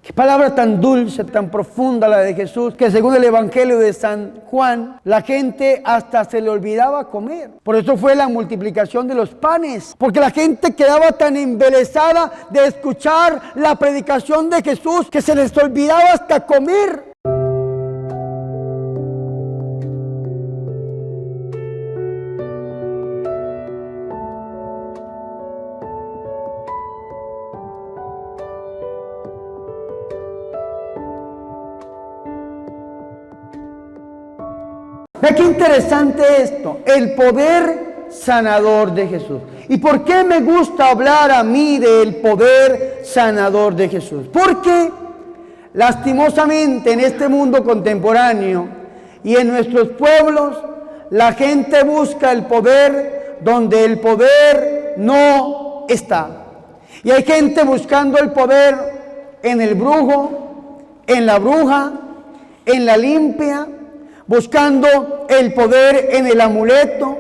Qué palabra tan dulce, tan profunda la de Jesús, que según el Evangelio de San Juan, la gente hasta se le olvidaba comer. Por eso fue la multiplicación de los panes, porque la gente quedaba tan embelesada de escuchar la predicación de Jesús que se les olvidaba hasta comer. Ve qué interesante esto, el poder sanador de Jesús. ¿Y por qué me gusta hablar a mí del poder sanador de Jesús? Porque lastimosamente en este mundo contemporáneo y en nuestros pueblos, la gente busca el poder donde el poder no está. Y hay gente buscando el poder en el brujo, en la bruja, en la limpia, buscando el poder en el amuleto,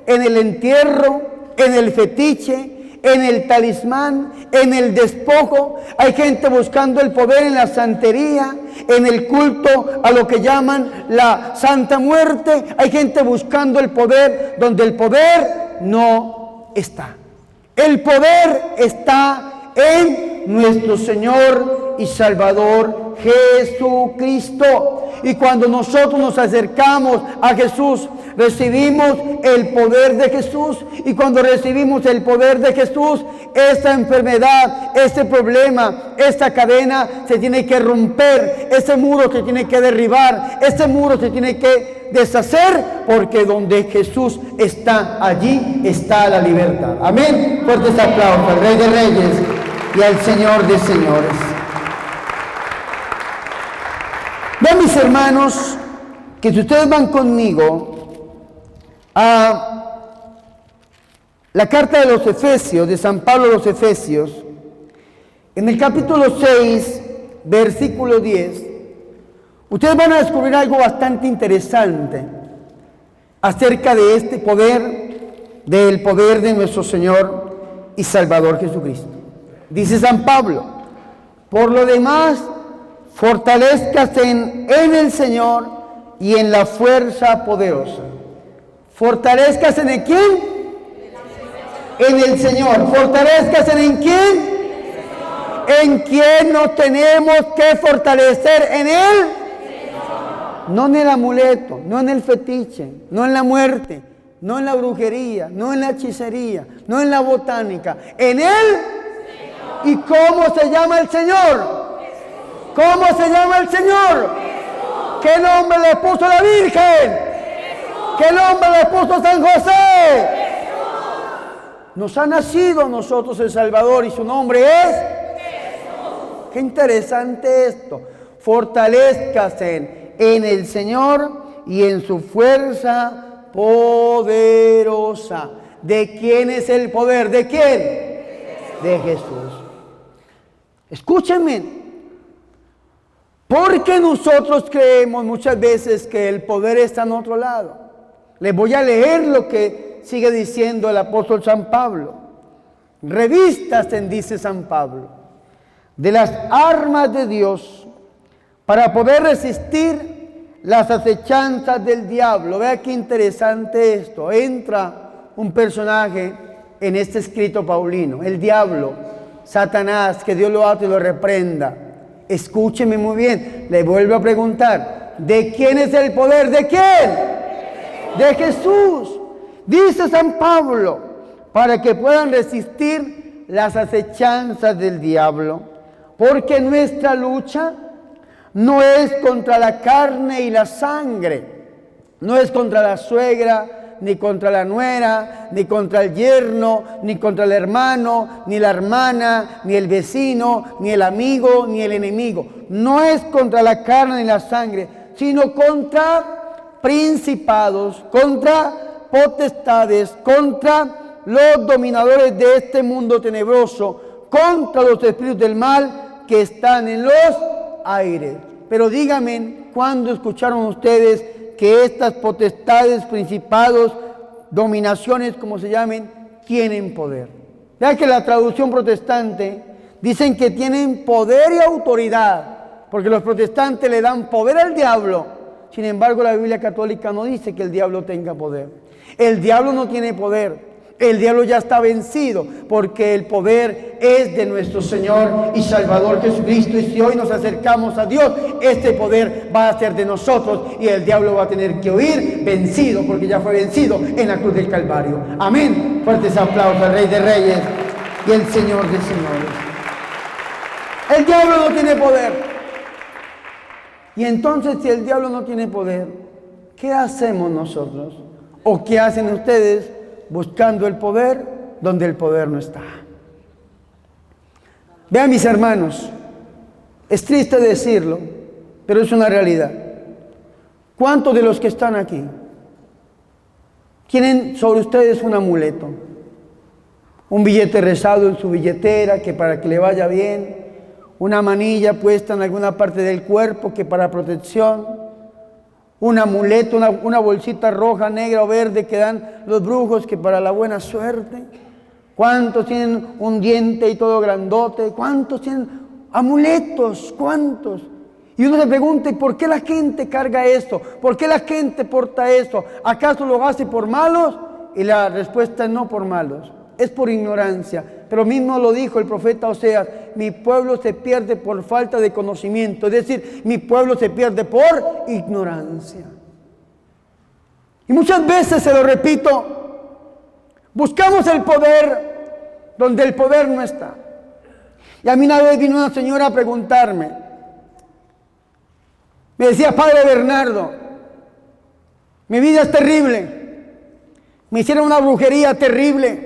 en el entierro, en el fetiche, en el talismán, en el despojo. Hay gente buscando el poder en la santería, en el culto a lo que llaman la Santa Muerte. Hay gente buscando el poder donde el poder no está. El poder está en nuestro Señor y Salvador Jesucristo. Y cuando nosotros nos acercamos a Jesús, recibimos el poder de Jesús. Y cuando recibimos el poder de Jesús, esa enfermedad, ese problema, esa cadena se tiene que romper. Ese muro se tiene que derribar. Ese muro se tiene que deshacer, porque donde Jesús está, allí está la libertad. Amén. Fuertes aplausos al Rey de Reyes y al Señor de Señores. Vean, mis hermanos, que si ustedes van conmigo a la carta de los Efesios, de San Pablo a los Efesios, en el capítulo 6, versículo 10, ustedes van a descubrir algo bastante interesante acerca de este poder, del poder de nuestro Señor y Salvador Jesucristo. Dice San Pablo: por lo demás, fortalezcase en el Señor y en la fuerza poderosa. ¿Fortalezcase en quién? En el Señor. ¿Fortalezcase en quién? ¿En quién nos tenemos que fortalecer? En Él. No en el amuleto, no en el fetiche, no en la muerte, no en la brujería, no en la hechicería, no en la botánica. En Él. ¿Y cómo se llama el Señor? ¿Cómo se llama el Señor? Jesús. ¿Qué nombre le puso la Virgen? Jesús. ¿Qué nombre le puso San José? Jesús. Nos ha nacido a nosotros el Salvador y su nombre es Jesús. Qué interesante esto. Fortalezcase en el Señor y en su fuerza poderosa. ¿De quién es el poder? ¿De quién? De Jesús. Escúchenme. Porque nosotros creemos muchas veces que el poder está en otro lado. Les voy a leer lo que sigue diciendo el apóstol San Pablo. Revístanse, dice San Pablo, de las armas de Dios para poder resistir las acechanzas del diablo. Vea qué interesante esto. Entra un personaje en este escrito paulino, el diablo, Satanás, que Dios lo ate y lo reprenda. Escúcheme muy bien, le vuelvo a preguntar, ¿de quién es el poder? ¿De quién? De Jesús. Dice San Pablo, para que puedan resistir las acechanzas del diablo, porque nuestra lucha no es contra la carne y la sangre, no es contra la suegra, ni contra la nuera, ni contra el yerno, ni contra el hermano, ni la hermana, ni el vecino, ni el amigo, ni el enemigo. No es contra la carne ni la sangre, sino contra principados, contra potestades, contra los dominadores de este mundo tenebroso, contra los espíritus del mal que están en los aires. Pero díganme, ¿cuándo escucharon ustedes que estas potestades, principados, dominaciones, como se llamen, tienen poder? Ya que la traducción protestante Dicen que tienen poder y autoridad, porque los protestantes le dan poder al diablo. Sin embargo, la Biblia católica no dice que el diablo tenga poder. El diablo no tiene poder. El diablo ya está vencido, porque el poder es de nuestro Señor y Salvador Jesucristo. Y si hoy nos acercamos a Dios, este poder va a ser de nosotros y el diablo va a tener que huir vencido, porque ya fue vencido en la cruz del Calvario. Amén. Fuertes aplausos al Rey de Reyes y el Señor de Señores. El diablo no tiene poder. Y entonces, si el diablo no tiene poder, ¿qué hacemos nosotros? ¿O qué hacen ustedes buscando el poder donde el poder no está? Vean, mis hermanos, es triste decirlo, pero es una realidad. ¿Cuántos de los que están aquí tienen sobre ustedes un amuleto? Un billete rezado en su billetera que para que le vaya bien, una manilla puesta en alguna parte del cuerpo que para protección, un amuleto, una bolsita roja, negra o verde que dan los brujos que para la buena suerte. ¿Cuántos tienen un diente y todo grandote? ¿Cuántos tienen amuletos? ¿Cuántos? Y uno se pregunta, ¿por qué la gente carga esto? ¿Por qué la gente porta esto? ¿Acaso lo hace por malos? Y la respuesta es no por malos, es por ignorancia. Pero mismo lo dijo el profeta Oseas: mi pueblo se pierde por falta de conocimiento. Es decir, mi pueblo se pierde por ignorancia. Y muchas veces, se lo repito, buscamos el poder donde el poder no está. Y a mí una vez vino una señora a preguntarme. Me decía: Padre Bernardo, mi vida es terrible. Me hicieron una brujería terrible.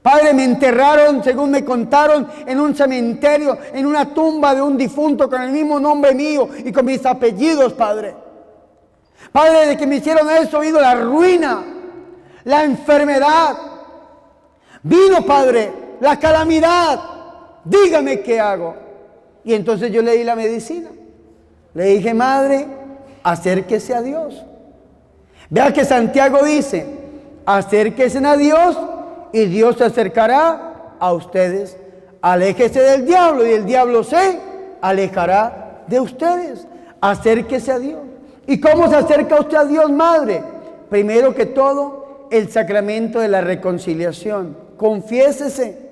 Padre, me enterraron, según me contaron, en un cementerio, en una tumba de un difunto con el mismo nombre mío y con mis apellidos, Padre. Padre, de que me hicieron eso, vino la ruina, la enfermedad. Vino, Padre, la calamidad. Dígame qué hago. Y entonces yo le di la medicina. Le dije: Madre, acérquese a Dios. Vea que Santiago dice: acérquese a Dios y Dios se acercará a ustedes. Aléjese del diablo y el diablo se alejará de ustedes. Acérquese a Dios. ¿Y cómo se acerca usted a Dios, madre? Primero que todo, el sacramento de la reconciliación. Confiésese.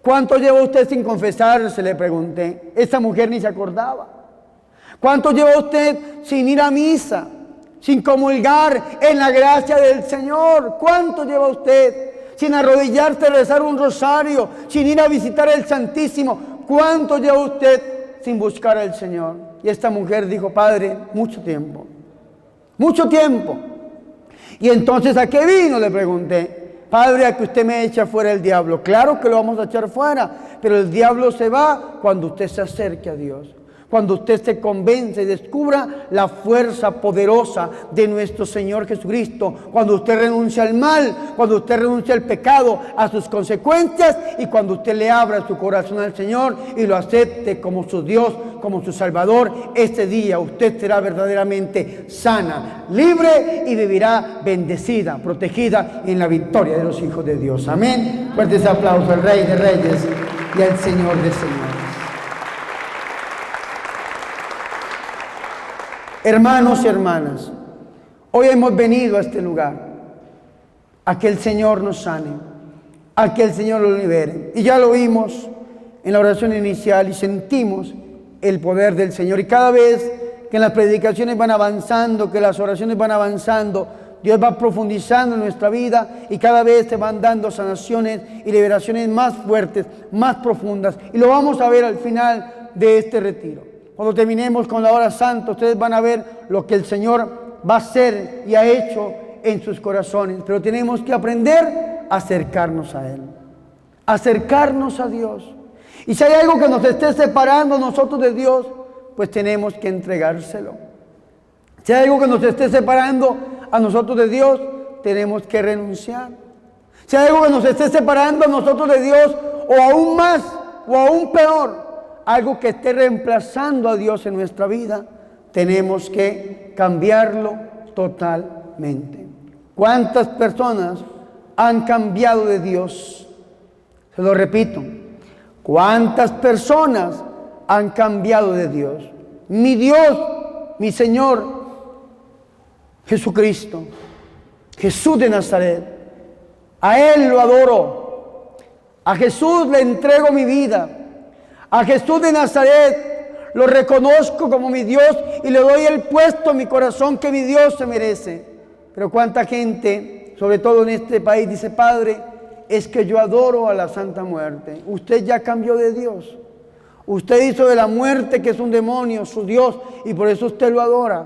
¿Cuánto lleva usted sin confesarse?, le pregunté. Esta mujer ni se acordaba. ¿Cuánto lleva usted sin ir a misa, sin comulgar en la gracia del Señor? ¿Cuánto lleva usted sin arrodillarse a rezar un rosario, sin ir a visitar el Santísimo? ¿Cuánto lleva usted sin buscar al Señor? Y esta mujer dijo: Padre, mucho tiempo, mucho tiempo. Y entonces, ¿a qué vino?, le pregunté. Padre, a que usted me echa fuera el diablo. Claro que lo vamos a echar fuera, pero el diablo se va cuando usted se acerque a Dios. Cuando usted se convence y descubra la fuerza poderosa de nuestro Señor Jesucristo. Cuando usted renuncia al mal, cuando usted renuncia al pecado, a sus consecuencias, y cuando usted le abra su corazón al Señor y lo acepte como su Dios, como su Salvador, este día usted será verdaderamente sana, libre y vivirá bendecida, protegida en la victoria de los hijos de Dios. Amén. Fuertes aplausos al Rey de Reyes y al Señor de Señores. Hermanos y hermanas, hoy hemos venido a este lugar a que el Señor nos sane, a que el Señor lo libere. Y ya lo vimos en la oración inicial y sentimos el poder del Señor. Y cada vez que las predicaciones van avanzando, que las oraciones van avanzando, Dios va profundizando en nuestra vida y cada vez se van dando sanaciones y liberaciones más fuertes, más profundas. Y lo vamos a ver al final de este retiro. Cuando terminemos con la hora santa, ustedes van a ver lo que el Señor va a hacer y ha hecho en sus corazones. Pero tenemos que aprender a acercarnos a Él, acercarnos a Dios. Y si hay algo que nos esté separando nosotros de Dios, pues tenemos que entregárselo. Si hay algo que nos esté separando a nosotros de Dios, tenemos que renunciar. Si hay algo que nos esté separando a nosotros de Dios, o aún más, o aún peor, algo que esté reemplazando a Dios en nuestra vida, tenemos que cambiarlo totalmente. ¿Cuántas personas han cambiado de Dios? Se lo repito. ¿Cuántas personas han cambiado de Dios? Mi Dios, mi Señor, Jesucristo, Jesús de Nazaret. A Él lo adoro. A Jesús le entrego mi vida. A Jesús de Nazaret lo reconozco como mi Dios y le doy el puesto en mi corazón que mi Dios se merece. Pero cuánta gente, sobre todo en este país, dice: Padre, es que yo adoro a la Santa Muerte. Usted ya cambió de Dios. Usted hizo de la muerte, que es un demonio, su Dios, y por eso usted lo adora.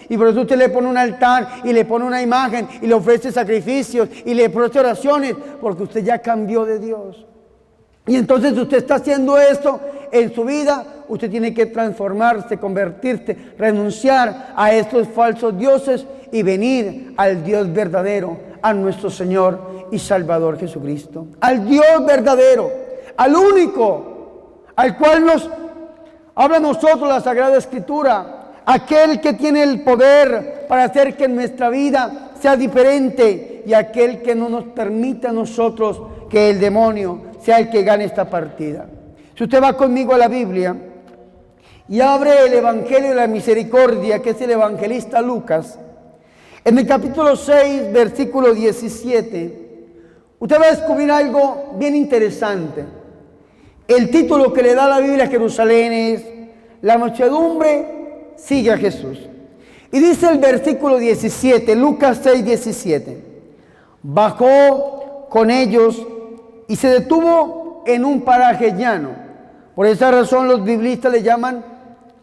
Y por eso usted le pone un altar y le pone una imagen y le ofrece sacrificios y le ofrece oraciones, porque usted ya cambió de Dios. Y entonces usted está haciendo esto en su vida. Usted tiene que transformarse, convertirse, renunciar a estos falsos dioses y venir al Dios verdadero, a nuestro Señor y Salvador Jesucristo. Al Dios verdadero, al único, al cual nos habla a nosotros la Sagrada Escritura. Aquel que tiene el poder para hacer que nuestra vida sea diferente, y aquel que no nos permite a nosotros que el demonio sea el que gane esta partida. Si usted va conmigo a la Biblia y abre el Evangelio de la Misericordia, que es el evangelista Lucas, en el capítulo 6, versículo 17, usted va a descubrir algo bien interesante. El título que le da la Biblia a Jerusalén es: la muchedumbre sigue a Jesús. Y dice el versículo 17, Lucas 6, 17: bajó con ellos y se detuvo en un paraje llano. Por esa razón los biblistas le llaman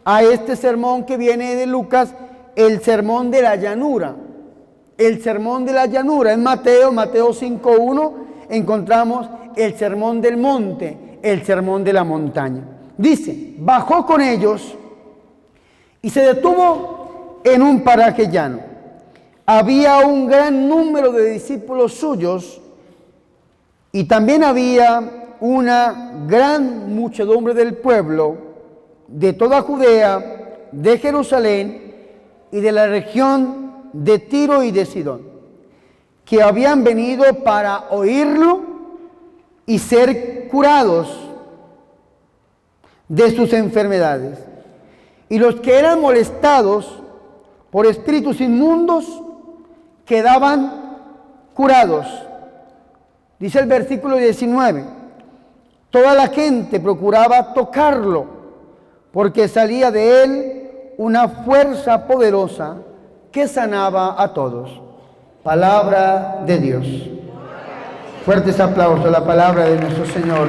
a este sermón que viene de Lucas el sermón de la llanura. El sermón de la llanura. En Mateo 5:1 encontramos el sermón del monte, el sermón de la montaña. Dice: bajó con ellos y se detuvo en un paraje llano. Había un gran número de discípulos suyos y también había una gran muchedumbre del pueblo de toda Judea, de Jerusalén y de la región de Tiro y de Sidón, que habían venido para oírlo y ser curados de sus enfermedades. Y los que eran molestados por espíritus inmundos quedaban curados. Dice el versículo 19: toda la gente procuraba tocarlo, porque salía de él una fuerza poderosa que sanaba a todos. Palabra de Dios. Fuertes aplausos a la palabra de nuestro Señor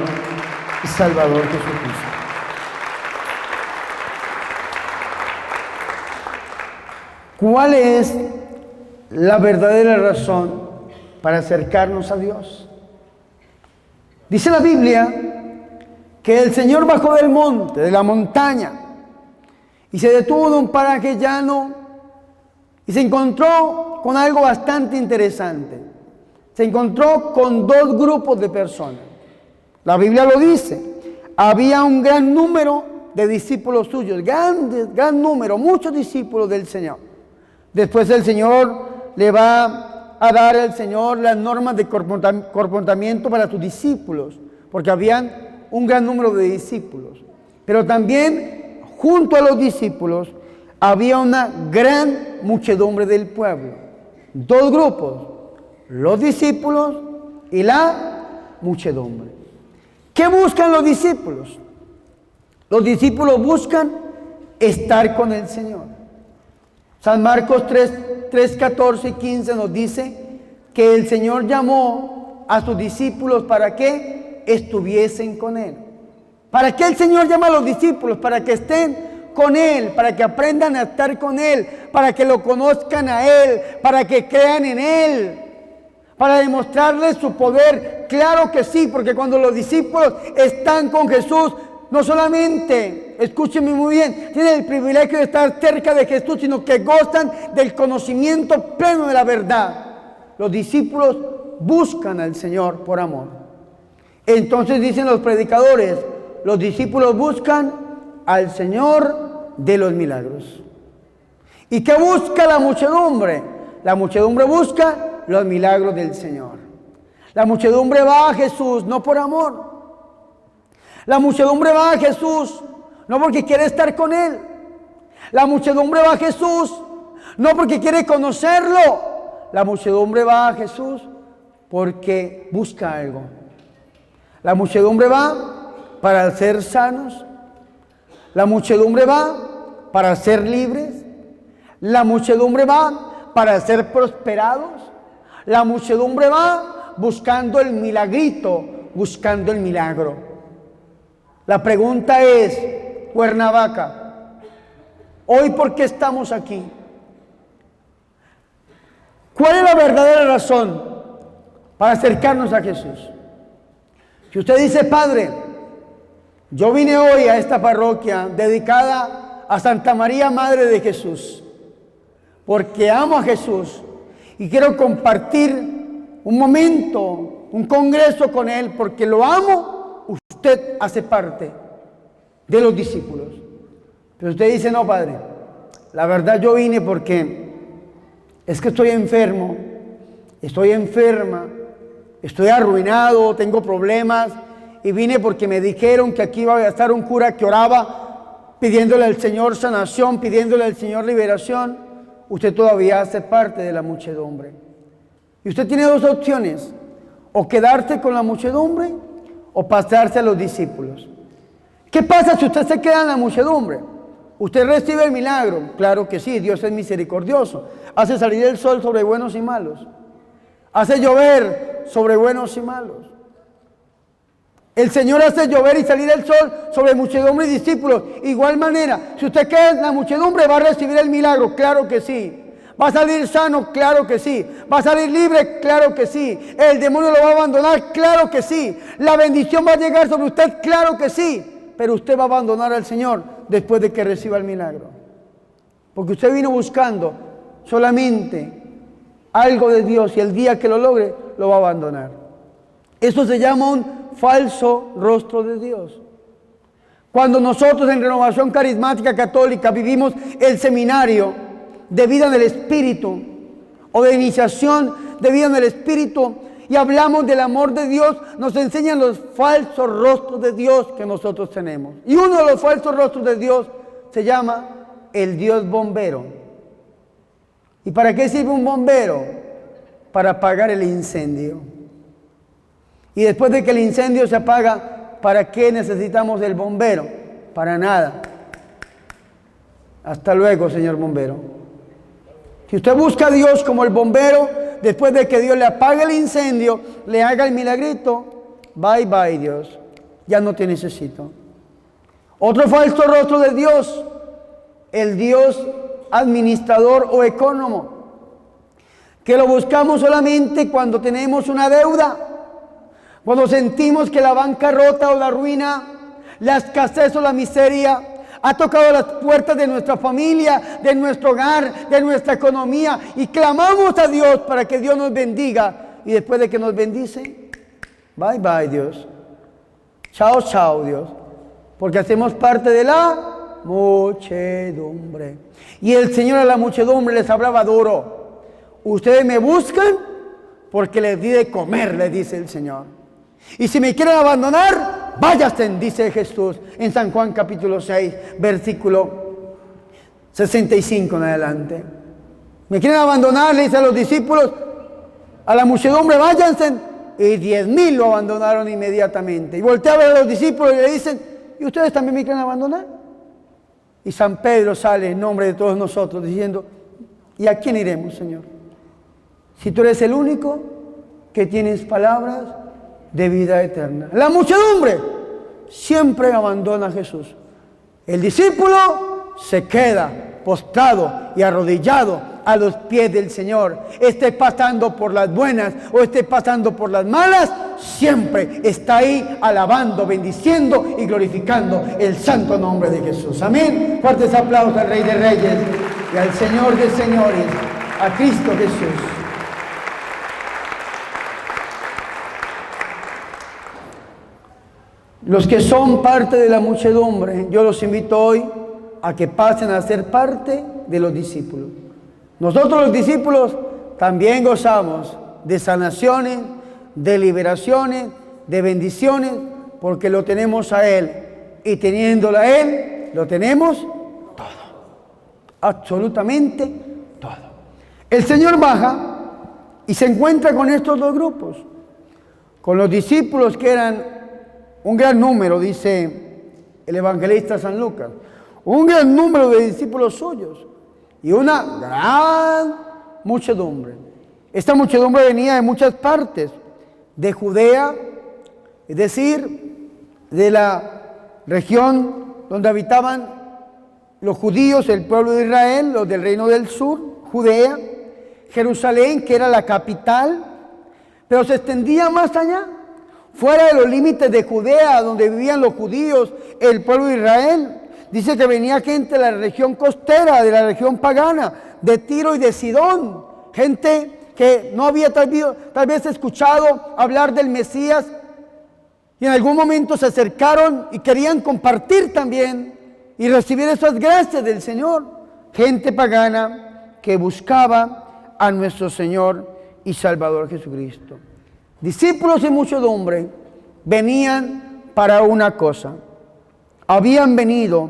y Salvador Jesucristo. ¿Cuál es la verdadera razón para acercarnos a Dios? Dice la Biblia que el Señor bajó del monte, de la montaña, y se detuvo en un paraje llano y se encontró con algo bastante interesante. Se encontró con dos grupos de personas. La Biblia lo dice: había un gran número de discípulos suyos, gran número, muchos discípulos del Señor. Después el Señor le va a dar las normas de comportamiento para sus discípulos, porque habían un gran número de discípulos. Pero también junto a los discípulos había una gran muchedumbre del pueblo. Dos grupos: los discípulos y la muchedumbre. ¿Qué buscan los discípulos? Los discípulos buscan estar con el Señor. San Marcos 3, 14 y 15 nos dice que el Señor llamó a sus discípulos para que estuviesen con Él. ¿Para qué el Señor llama a los discípulos? Para que estén con Él, para que aprendan a estar con Él, para que lo conozcan a Él, para que crean en Él, para demostrarles su poder. Claro que sí, porque cuando los discípulos están con Jesús, no solamente, escúchenme muy bien, tienen el privilegio de estar cerca de Jesús, sino que gozan del conocimiento pleno de la verdad. Los discípulos buscan al Señor por amor. Entonces dicen los predicadores: los discípulos buscan al Señor de los milagros. ¿Y qué busca la muchedumbre? La muchedumbre busca los milagros del Señor. La muchedumbre va a Jesús no por amor. La muchedumbre va a Jesús no porque quiere estar con Él. La muchedumbre va a Jesús no porque quiere conocerlo. La muchedumbre va a Jesús porque busca algo. La muchedumbre va para ser sanos. La muchedumbre va para ser libres. La muchedumbre va para ser prosperados. La muchedumbre va buscando el milagrito, buscando el milagro. La pregunta es, Cuernavaca, hoy ¿por qué estamos aquí? ¿Cuál es la verdadera razón para acercarnos a Jesús? Si usted dice, Padre, yo vine hoy a esta parroquia dedicada a Santa María, Madre de Jesús, porque amo a Jesús y quiero compartir un momento, un congreso con Él, porque lo amo, usted hace parte de los discípulos. Pero usted dice, no, Padre, la verdad yo vine porque es que estoy enfermo, estoy enferma, estoy arruinado, tengo problemas y vine porque me dijeron que aquí iba a estar un cura que oraba pidiéndole al Señor sanación, pidiéndole al Señor liberación. Usted todavía hace parte de la muchedumbre. Y usted tiene dos opciones, o quedarse con la muchedumbre o pasarse a los discípulos. ¿Qué pasa si usted se queda en la muchedumbre? ¿Usted recibe el milagro? Claro que sí, Dios es misericordioso. Hace salir el sol sobre buenos y malos. Hace llover sobre buenos y malos. El Señor hace llover y salir el sol sobre muchedumbre y discípulos. Igual manera, si usted queda en la muchedumbre, va a recibir el milagro. Claro que sí. ¿Va a salir sano? Claro que sí. ¿Va a salir libre? Claro que sí. ¿El demonio lo va a abandonar? Claro que sí. ¿La bendición va a llegar sobre usted? Claro que sí. Pero usted va a abandonar al Señor después de que reciba el milagro. Porque usted vino buscando solamente algo de Dios y el día que lo logre, lo va a abandonar. Eso se llama un falso rostro de Dios. Cuando nosotros en Renovación Carismática Católica vivimos el seminario de vida en el Espíritu o de iniciación de vida en el Espíritu y hablamos del amor de Dios, nos enseñan los falsos rostros de Dios que nosotros tenemos. Y uno de los falsos rostros de Dios se llama el Dios bombero. ¿Y para qué sirve un bombero? Para apagar el incendio. Y después de que el incendio se apaga, ¿para qué necesitamos el bombero? Para nada. Hasta luego, señor bombero. Si usted busca a Dios como el bombero, después de que Dios le apague el incendio, le haga el milagrito, bye bye Dios, ya no te necesito. Otro falso rostro de Dios, el Dios administrador o económico, que lo buscamos solamente cuando tenemos una deuda, cuando sentimos que la bancarrota o la ruina, la escasez o la miseria ha tocado las puertas de nuestra familia, de nuestro hogar, de nuestra economía y clamamos a Dios para que Dios nos bendiga y después de que nos bendice, bye bye Dios, chao chao Dios, porque hacemos parte de la muchedumbre. Y el Señor a la muchedumbre les hablaba duro. Ustedes me buscan porque les di de comer, les dice el Señor. Y si me quieren abandonar, váyanse, dice Jesús en San Juan capítulo 6, versículo 65 en adelante. Me quieren abandonar, le dice a los discípulos, a la muchedumbre, váyanse. Y 10,000 lo abandonaron inmediatamente. Y voltea a ver a los discípulos y le dicen, ¿y ustedes también me quieren abandonar? Y San Pedro sale en nombre de todos nosotros diciendo, ¿y a quién iremos, Señor? Si tú eres el único que tienes palabras de vida eterna. La muchedumbre siempre abandona a Jesús. El discípulo se queda postrado y arrodillado a los pies del Señor. Esté pasando por las buenas o esté pasando por las malas, siempre está ahí alabando, bendiciendo y glorificando el santo nombre de Jesús. Amén. Fuertes aplausos al Rey de Reyes y al Señor de Señores, a Cristo Jesús. Los que son parte de la muchedumbre, yo los invito hoy a que pasen a ser parte de los discípulos. Nosotros los discípulos también gozamos de sanaciones, de liberaciones, de bendiciones, porque lo tenemos a Él. Y teniéndolo a Él, lo tenemos todo. Absolutamente todo. El Señor baja y se encuentra con estos dos grupos. Con los discípulos que eran un gran número, dice el evangelista San Lucas. Un gran número de discípulos suyos. Y una gran muchedumbre. Esta muchedumbre venía de muchas partes. De Judea, es decir, de la región donde habitaban los judíos, el pueblo de Israel, los del reino del sur, Judea, Jerusalén, que era la capital, pero se extendía más allá, fuera de los límites de Judea, donde vivían los judíos, el pueblo de Israel. Dice que venía gente de la región costera, de la región pagana, de Tiro y de Sidón, gente que no había tal vez escuchado hablar del Mesías, y en algún momento se acercaron y querían compartir también y recibir esas gracias del Señor. Gente pagana que buscaba a nuestro Señor y Salvador Jesucristo. Discípulos y muchedumbre venían para una cosa. Habían venido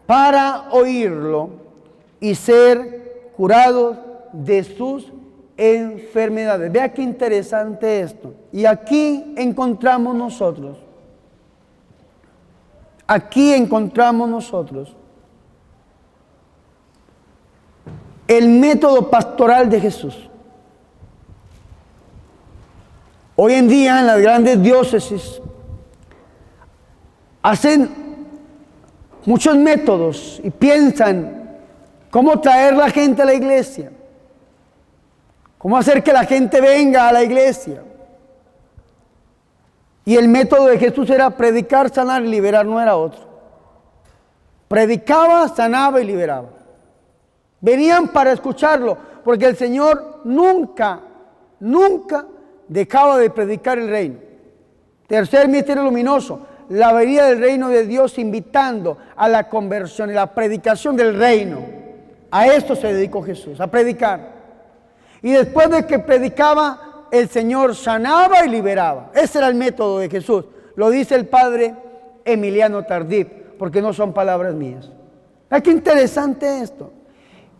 para oírlo y ser curados de sus enfermedades. Vea qué interesante esto. Y aquí encontramos nosotros. Aquí encontramos nosotros el método pastoral de Jesús. Hoy en día en las grandes diócesis hacen muchos métodos y piensan cómo traer la gente a la iglesia. ¿Cómo hacer que la gente venga a la iglesia? Y el método de Jesús era predicar, sanar y liberar, no era otro. Predicaba, sanaba y liberaba. Venían para escucharlo, porque el Señor nunca dejaba de predicar el reino. Tercer misterio luminoso, la venida del reino de Dios invitando a la conversión y la predicación del reino. A esto se dedicó Jesús, a predicar. Y después de que predicaba, el Señor sanaba y liberaba. Ese era el método de Jesús. Lo dice el padre Emiliano Tardif, porque no son palabras mías. ¡Ay, qué interesante esto!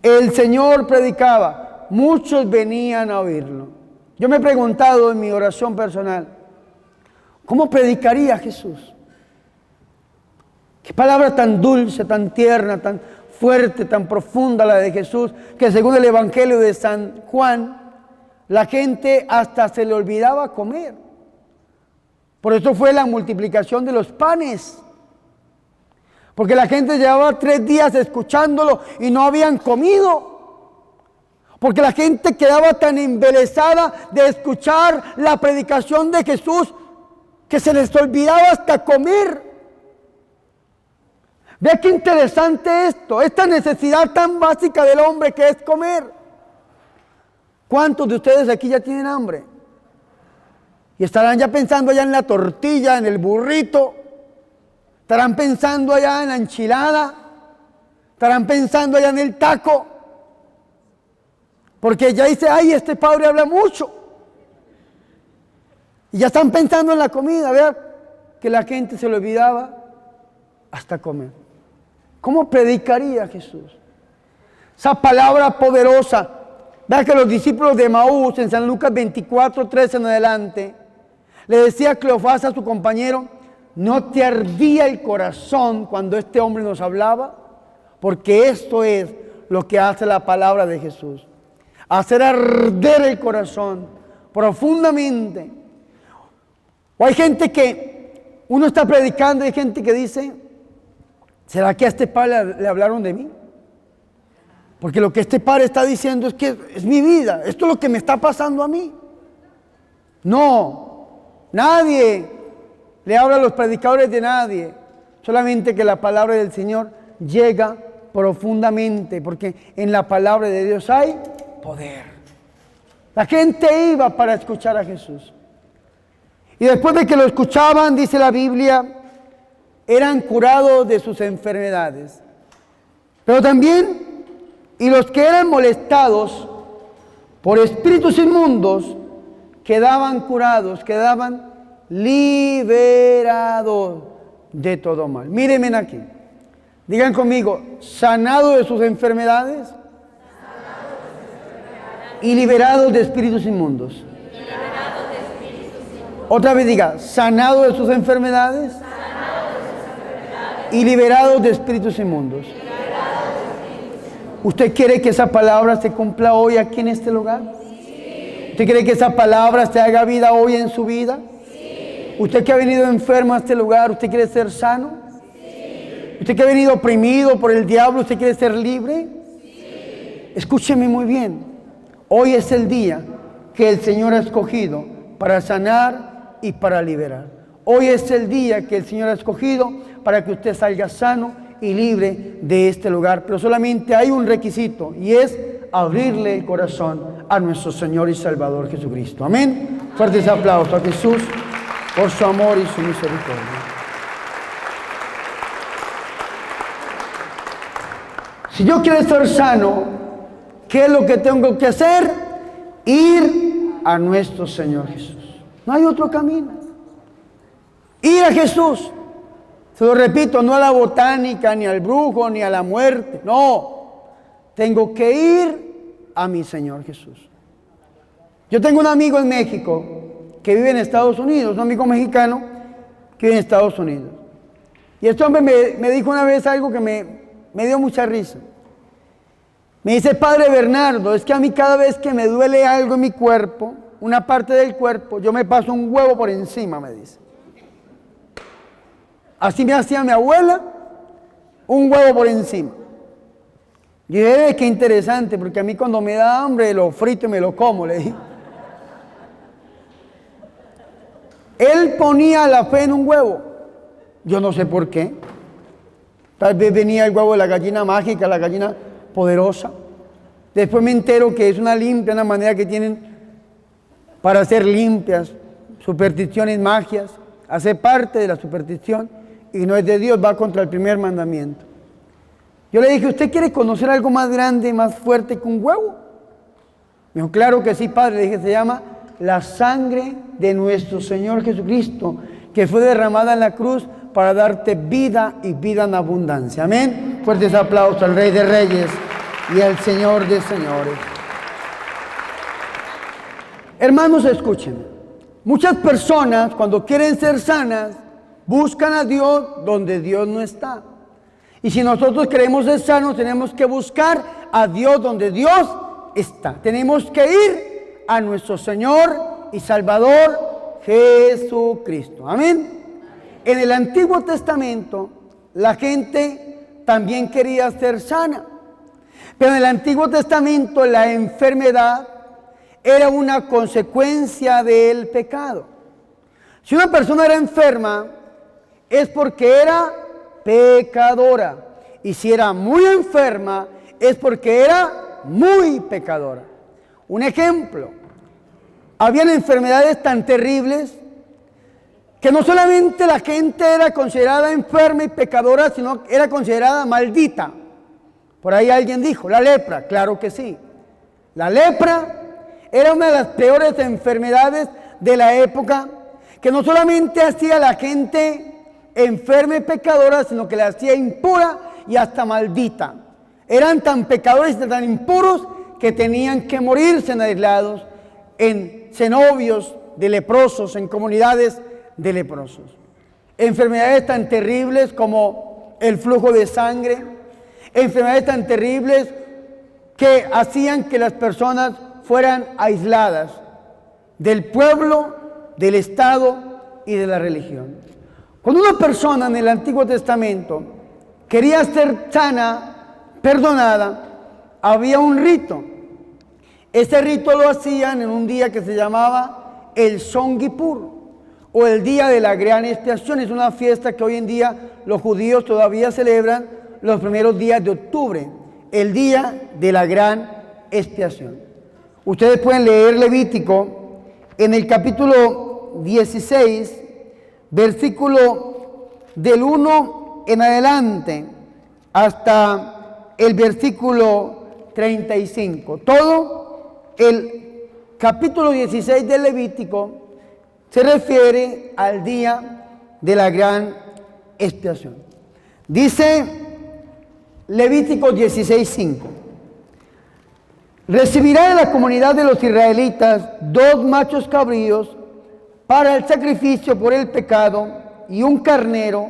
El Señor predicaba, muchos venían a oírlo. Yo me he preguntado en mi oración personal, ¿cómo predicaría Jesús? Qué palabra tan dulce, tan tierna, tan fuerte, tan profunda la de Jesús, que según el Evangelio de San Juan, la gente hasta se le olvidaba comer. Por eso fue la multiplicación de los panes. Porque la gente llevaba 3 días escuchándolo y no habían comido. Porque la gente quedaba tan embelesada de escuchar la predicación de Jesús que se les olvidaba hasta comer. Vea qué interesante esto, esta necesidad tan básica del hombre que es comer. ¿Cuántos de ustedes aquí ya tienen hambre? Y estarán ya pensando allá en la tortilla, en el burrito, estarán pensando allá en la enchilada, estarán pensando allá en el taco, porque ya dice, ay, este padre habla mucho. Y ya están pensando en la comida, vea que la gente se le olvidaba hasta comer. ¿Cómo predicaría Jesús? Esa palabra poderosa. Vea que los discípulos de Emaús, en San Lucas 24:13 en adelante, le decía a Cleofás, a su compañero, ¿no te ardía el corazón cuando este hombre nos hablaba? Porque esto es lo que hace la palabra de Jesús. Hacer arder el corazón profundamente. O hay gente que uno está predicando y hay gente que dice, ¿será que a este padre le hablaron de mí? Porque lo que este padre está diciendo es que es mi vida, esto es lo que me está pasando a mí. No, nadie le habla a los predicadores de nadie, solamente que la palabra del Señor llega profundamente, porque en la palabra de Dios hay poder. La gente iba para escuchar a Jesús. Y después de que lo escuchaban, dice la Biblia, eran curados de sus enfermedades. Pero también, y los que eran molestados por espíritus inmundos, quedaban curados, quedaban liberados de todo mal. Mírenme aquí. Digan conmigo, sanado de sus enfermedades y liberados de espíritus inmundos. Otra vez diga, sanado de sus enfermedades y liberados de espíritus inmundos. ¿Usted quiere que esa palabra se cumpla hoy aquí en este lugar? ¿Usted quiere que esa palabra se haga vida hoy en su vida? ¿Usted que ha venido enfermo a este lugar, usted quiere ser sano? ¿Usted que ha venido oprimido por el diablo, usted quiere ser libre? Escúcheme muy bien. Hoy es el día que el Señor ha escogido para sanar y para liberar. Hoy es el día que el Señor ha escogido para que usted salga sano y libre de este lugar. Pero solamente hay un requisito y es abrirle el corazón a nuestro Señor y Salvador Jesucristo. Amén. Fuertes aplausos a Jesús por su amor y su misericordia. Si yo quiero estar sano, ¿qué es lo que tengo que hacer? Ir a nuestro Señor Jesús. No hay otro camino. Ir a Jesús. Se lo repito, no a la botánica, ni al brujo, ni a la muerte. No. Tengo que ir a mi Señor Jesús. Yo tengo un amigo en México que vive en Estados Unidos, un amigo mexicano que vive en Estados Unidos. Y este hombre me dijo una vez algo que me dio mucha risa. Me dice, Padre Bernardo, es que a mí cada vez que me duele algo en mi cuerpo, una parte del cuerpo, yo me paso un huevo por encima, me dice. Así me hacía mi abuela, un huevo por encima. Y dije, qué interesante, porque a mí cuando me da hambre lo frito y me lo como, le dije. Él ponía la fe en un huevo. Yo no sé por qué. Tal vez venía el huevo de la gallina mágica, la gallina poderosa. Después me entero que es una manera que tienen para ser limpias, supersticiones, magias. Hace parte de la superstición y no es de Dios, va contra el primer mandamiento. Yo le dije, ¿usted quiere conocer algo más grande, más fuerte que un huevo? Me dijo, claro que sí, Padre. Le dije, se llama la sangre de nuestro Señor Jesucristo, que fue derramada en la cruz para darte vida y vida en abundancia. Amén. Fuertes aplausos al Rey de Reyes y al Señor de Señores. Hermanos, escuchen. Muchas personas, cuando quieren ser sanas, buscan a Dios donde Dios no está. Y si nosotros queremos ser sanos, tenemos que buscar a Dios donde Dios está. Tenemos que ir a nuestro Señor y Salvador Jesucristo. Amén. En el Antiguo Testamento, la gente también quería ser sana. Pero en el Antiguo Testamento, la enfermedad era una consecuencia del pecado. Si una persona era enferma, es porque era pecadora. Y si era muy enferma, es porque era muy pecadora. Un ejemplo, habían enfermedades tan terribles que no solamente la gente era considerada enferma y pecadora, sino era considerada maldita. Por ahí alguien dijo, la lepra, claro que sí. La lepra era una de las peores enfermedades de la época, que no solamente hacía a la gente enferma y pecadora, sino que la hacía impura y hasta maldita. Eran tan pecadores y tan impuros que tenían que morirse en aislados, en cenobios de leprosos, en comunidades de leprosos. Enfermedades tan terribles como el flujo de sangre, enfermedades tan terribles que hacían que las personas fueran aisladas del pueblo, del Estado y de la religión. Cuando una persona en el Antiguo Testamento quería ser sana, perdonada, había un rito. Ese rito lo hacían en un día que se llamaba el Yom Kippur, o el día de la gran expiación. Es una fiesta que hoy en día los judíos todavía celebran los primeros días de octubre, el día de la gran expiación. Ustedes pueden leer Levítico en el capítulo 16, versículo del 1 en adelante hasta el versículo 35. Todo el capítulo 16 del Levítico se refiere al día de la gran expiación. Dice Levítico 16:5. Recibirá de la comunidad de los israelitas 2 machos cabríos para el sacrificio por el pecado y un carnero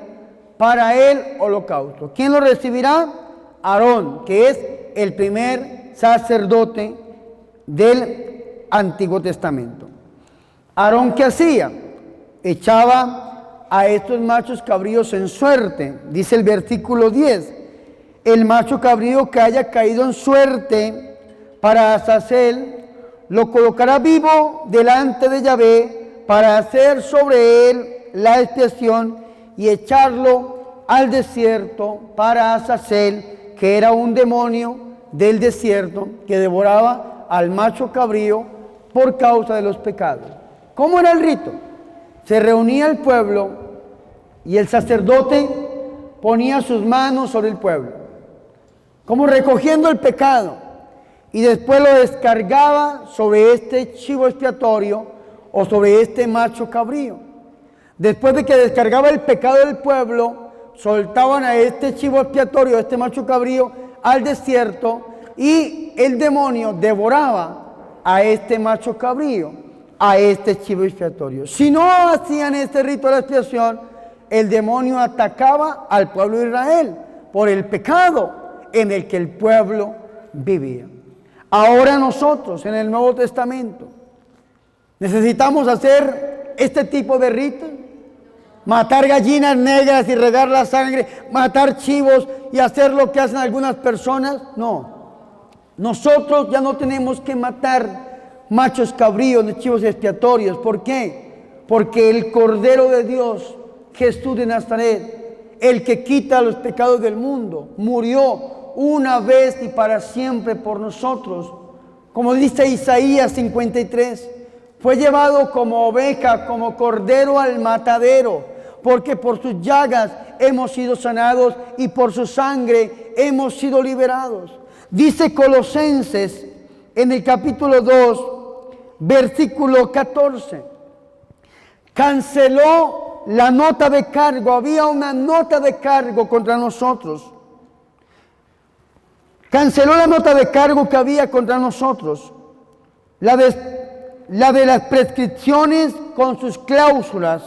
para el holocausto. ¿Quién lo recibirá? Aarón, que es el primer sacerdote del Antiguo Testamento. Aarón, ¿qué hacía? Echaba a estos machos cabríos en suerte. Dice el versículo 10. El macho cabrío que haya caído en suerte para Azazel, lo colocará vivo delante de Yahvé para hacer sobre él la expiación y echarlo al desierto para Azazel, que era un demonio del desierto que devoraba al macho cabrío por causa de los pecados. ¿Cómo era el rito? Se reunía el pueblo y el sacerdote ponía sus manos sobre el pueblo, como recogiendo el pecado, y después lo descargaba sobre este chivo expiatorio o sobre este macho cabrío. Después de que descargaba el pecado del pueblo, soltaban a este chivo expiatorio, a este macho cabrío, al desierto, y el demonio devoraba a este macho cabrío, a este chivo expiatorio. Si no hacían este rito de la expiación, el demonio atacaba al pueblo de Israel por el pecado en el que el pueblo vivía. Ahora nosotros, en el Nuevo Testamento, necesitamos hacer este tipo de ritos. Matar gallinas negras y regar la sangre, matar chivos y hacer lo que hacen algunas personas. No. Nosotros ya no tenemos que matar machos cabríos ni chivos expiatorios. ¿Por qué? Porque el Cordero de Dios, Jesús de Nazaret, el que quita los pecados del mundo, murió una vez y para siempre por nosotros. Como dice Isaías 53, fue llevado como oveja, como cordero al matadero, porque por sus llagas hemos sido sanados y por su sangre hemos sido liberados. Dice Colosenses en el capítulo 2, versículo 14, canceló la nota de cargo. Había una nota de cargo contra nosotros. Canceló la nota de cargo que había contra nosotros, la de las prescripciones con sus cláusulas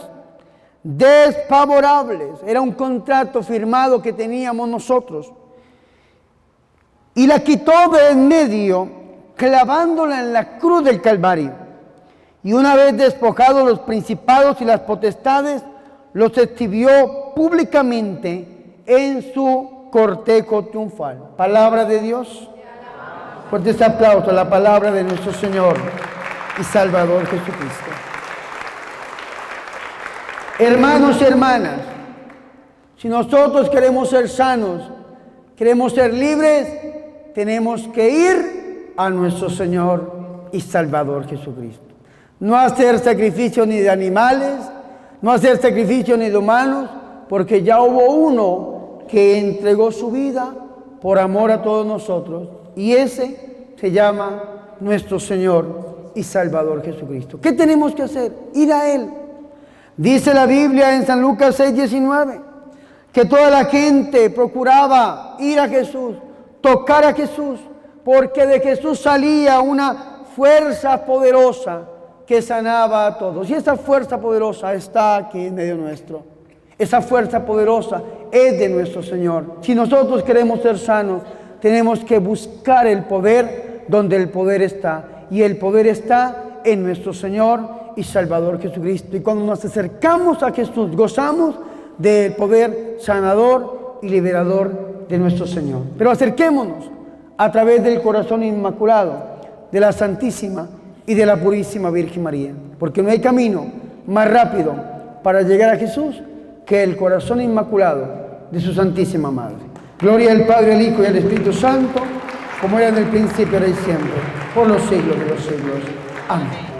desfavorables. Era un contrato firmado que teníamos nosotros. Y la quitó de en medio, clavándola en la cruz del Calvario. Y una vez despojados los principados y las potestades, los exhibió públicamente en su cortejo triunfal. Palabra de Dios. Fuerte este aplauso a la palabra de nuestro Señor y Salvador Jesucristo. Hermanos y hermanas, si nosotros queremos ser sanos, queremos ser libres, tenemos que ir a nuestro Señor y Salvador Jesucristo. No hacer sacrificio ni de animales, no hacer sacrificio ni de humanos, porque ya hubo uno que entregó su vida por amor a todos nosotros, y ese se llama nuestro Señor y Salvador Jesucristo. ¿Qué tenemos que hacer? Ir a Él. Dice la Biblia en San Lucas 6:19 que toda la gente procuraba ir a Jesús, tocar a Jesús, porque de Jesús salía una fuerza poderosa que sanaba a todos. Y esa fuerza poderosa está aquí en medio nuestro. Esa fuerza poderosa es de nuestro Señor. Si nosotros queremos ser sanos, tenemos que buscar el poder donde el poder está. Y el poder está en nuestro Señor y Salvador Jesucristo. Y cuando nos acercamos a Jesús, gozamos del poder sanador y liberador de nuestro Señor. Pero acerquémonos a través del corazón inmaculado de la Santísima y de la Purísima Virgen María. Porque no hay camino más rápido para llegar a Jesús que el corazón inmaculado de su Santísima Madre. Gloria al Padre, al Hijo y al Espíritu Santo, como era en el principio, ahora y siempre, por los siglos de los siglos. Amén.